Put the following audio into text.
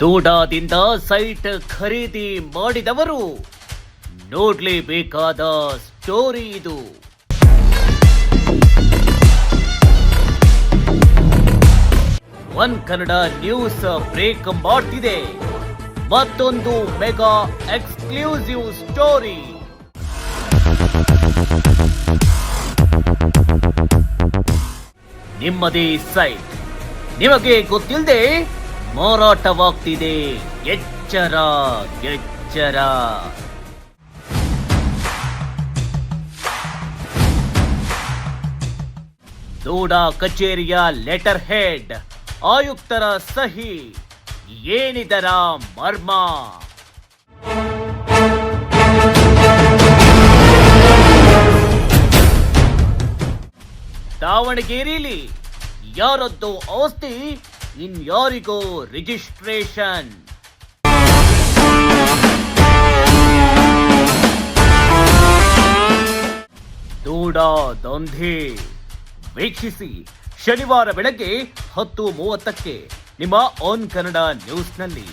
ದೂಡಾದಿಂದ site ಖರೀದಿ ಮಾಡಿದವರು ನೋಡ್ಲೇಬೇಕಾದ story ಇದು. ಒನ್ ಕನ್ನಡ ನ್ಯೂಸ್ ಬ್ರೇಕ್ ಮಾಡ್ತಿದೆ ಮತ್ತೊಂದು ಮೆಗಾ ಎಕ್ಸ್ಕ್ಲೂಸಿವ್ ಸ್ಟೋರಿ. ನಿಮ್ಮದೇ ಸೈಟ್ ನಿಮಗೆ ಗೊತ್ತಿಲ್ಲದೆ ಮಾರಾಟವಾಗ್ತಿದೆ. ಎಚ್ಚರ ಎಚ್ಚರ. ದೂಡ ಕಚೇರಿಯ ಲೆಟರ್ ಹೆಡ್, ಆಯುಕ್ತರ ಸಹಿ, ಏನಿದರ ಮರ್ಮ? ದಾವಣಗೆರೆಯಲ್ಲಿ ಯಾರದ್ದು ಆಸ್ತಿ ಇನ್ಯಾರಿಗೋ ರಿಜಿಸ್ಟ್ರೇಷನ್. ದೂಡ ದಂಧೆ ವೀಕ್ಷಿಸಿ ಶನಿವಾರ ಬೆಳಗ್ಗೆ 10:30ಕ್ಕೆ ನಿಮ್ಮ ಆನ್ ಕನ್ನಡ ನ್ಯೂಸ್ನಲ್ಲಿ.